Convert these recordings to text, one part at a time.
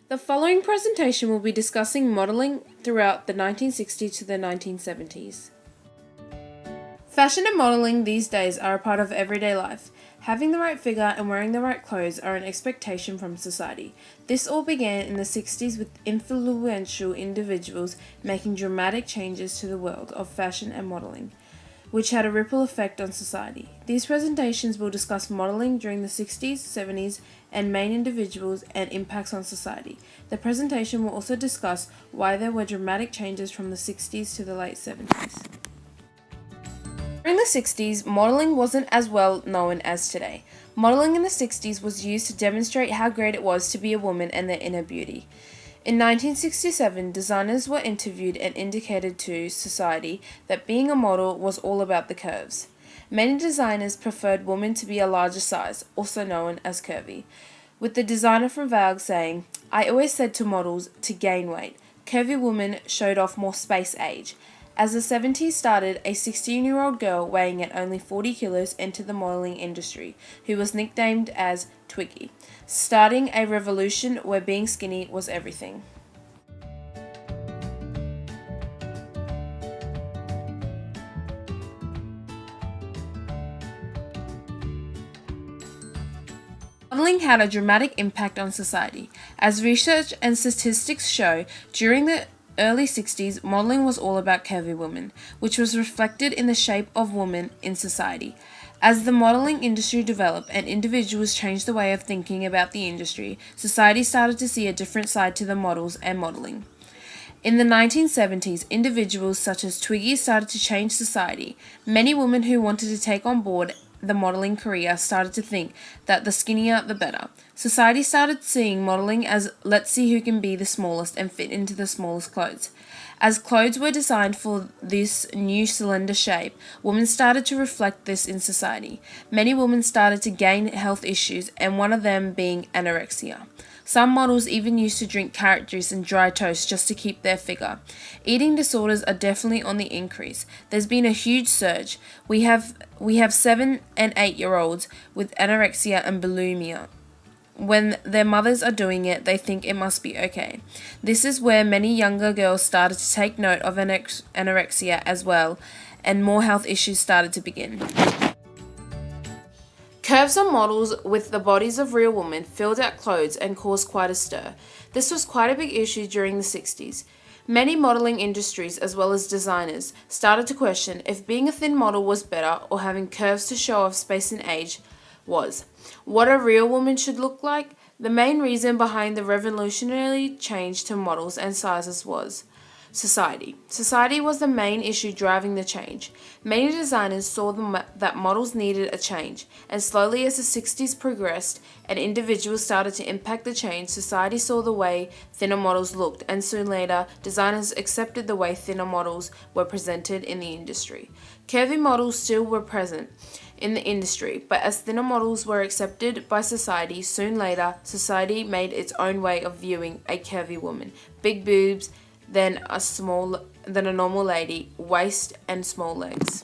The following presentation will be discussing modelling throughout the 1960s to the 1970s. Fashion and modelling these days are a part of everyday life. Having the right figure and wearing the right clothes are an expectation from society. This all began in the 60s with influential individuals making dramatic changes to the world of fashion and modelling, which had a ripple effect on society. These presentations will discuss modelling during the 60s, 70s, and main individuals and impacts on society. The presentation will also discuss why there were dramatic changes from the 60s to the late 70s. During the 60s, modelling wasn't as well known as today. Modelling in the 60s was used to demonstrate how great it was to be a woman and their inner beauty. In 1967, designers were interviewed and indicated to society that being a model was all about the curves. Many designers preferred women to be a larger size, also known as curvy, with the designer from Vogue saying, "I always said to models to gain weight. Curvy women showed off more space age." As the 70s started, a 16-year-old girl weighing at only 40 kilos entered the modeling industry, who was nicknamed as Twiggy, starting a revolution where being skinny was everything. Modeling had a dramatic impact on society. As research and statistics show, during the early 60s, modeling was all about curvy women, which was reflected in the shape of women in society. As the modeling industry developed and individuals changed the way of thinking about the industry, society started to see a different side to the models and modeling. In the 1970s, individuals such as Twiggy started to change society. Many women who wanted to take on board the modeling career started to think that the skinnier the better. Society started seeing modeling as let's see who can be the smallest and fit into the smallest clothes. As clothes were designed for this new cylinder shape, women started to reflect this in society. Many women started to gain health issues, and one of them being anorexia. Some models even used to drink carrot juice and dry toast just to keep their figure. Eating disorders are definitely on the increase. There's been a huge surge. We have 7 and 8-year-olds with anorexia and bulimia. When their mothers are doing it, they think it must be okay. This is where many younger girls started to take note of anorexia as well, and more health issues started to begin. Curves on models with the bodies of real women filled out clothes and caused quite a stir. This was quite a big issue during the 60s. Many modeling industries, as well as designers, started to question if being a thin model was better or having curves to show off space and age was. What a real woman should look like? The main reason behind the revolutionary change to models and sizes was society. Society was the main issue driving the change. Many designers saw that models needed a change, and slowly as the 60s progressed and individuals started to impact the change, society saw the way thinner models looked, and soon later, designers accepted the way thinner models were presented in the industry. Curvy models still were present in the industry, but as thinner models were accepted by society, soon later, society made its own way of viewing a curvy woman. Big boobs, then a normal lady, waist and small legs.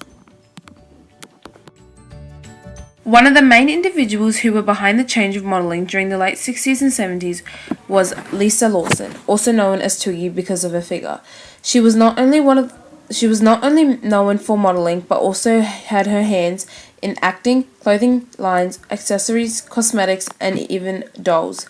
One of the main individuals who were behind the change of modeling during the late 60s and 70s was Lisa Lawson, also known as Twiggy because of her figure. She was not only known for modeling, but also had her hands in acting, clothing lines, accessories, cosmetics, and even dolls.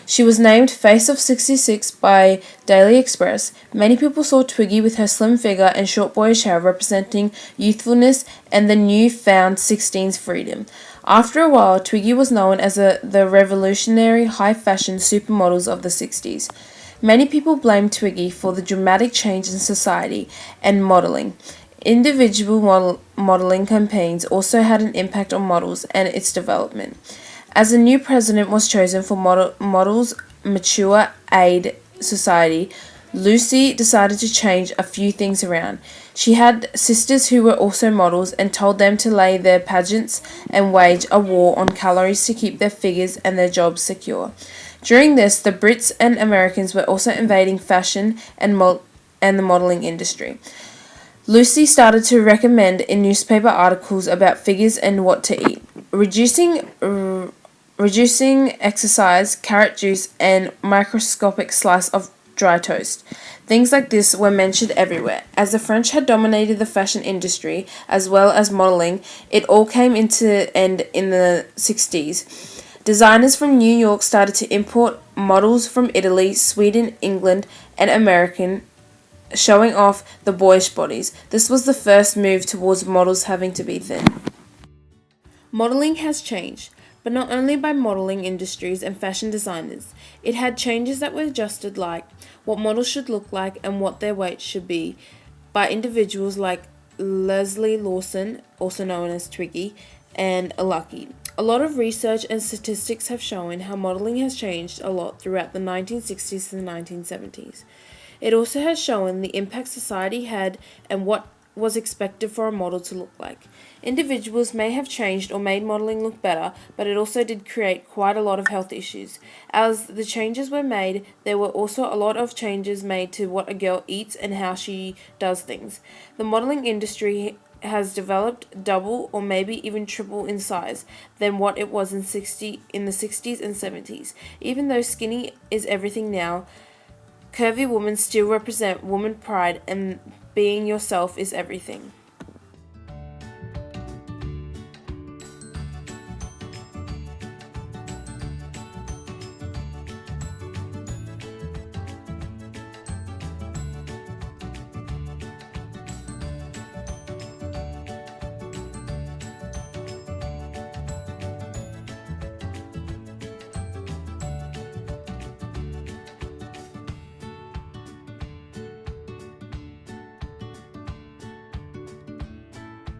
She was named Face of 66 by Daily Express. Many people saw Twiggy with her slim figure and short boyish hair representing youthfulness and the new-found 16's freedom. After a while, Twiggy was known as the revolutionary high-fashion supermodels of the 60s. Many people blamed Twiggy for the dramatic change in society and modeling. Individual modeling campaigns also had an impact on models and its development. As a new president was chosen for Models Mature Aid Society, Lucy decided to change a few things around. She had sisters who were also models and told them to lay their pageants and wage a war on calories to keep their figures and their jobs secure. During this, the Brits and Americans were also invading fashion and the modeling industry. Lucy started to recommend in newspaper articles about figures and what to eat. Reducing reducing exercise, carrot juice, and microscopic slice of dry toast. Things like this were mentioned everywhere. As the French had dominated the fashion industry as well as modeling, it all came into end in the 60s. Designers from New York started to import models from Italy, Sweden, England, and American, showing off the boyish bodies. This was the first move towards models having to be thin. Modeling has changed, but not only by modeling industries and fashion designers. It had changes that were adjusted, like what models should look like and what their weight should be, by individuals like Leslie Lawson, also known as Twiggy, and Lucky. A lot of research and statistics have shown how modeling has changed a lot throughout the 1960s to the 1970s. It also has shown the impact society had and what was expected for a model to look like. Individuals may have changed or made modeling look better, but it also did create quite a lot of health issues. As the changes were made, there were also a lot of changes made to what a girl eats and how she does things. The modeling industry has developed double or maybe even triple in size than what it was in the 60s and 70s. Even though skinny is everything now, curvy women still represent woman pride, and being yourself is everything.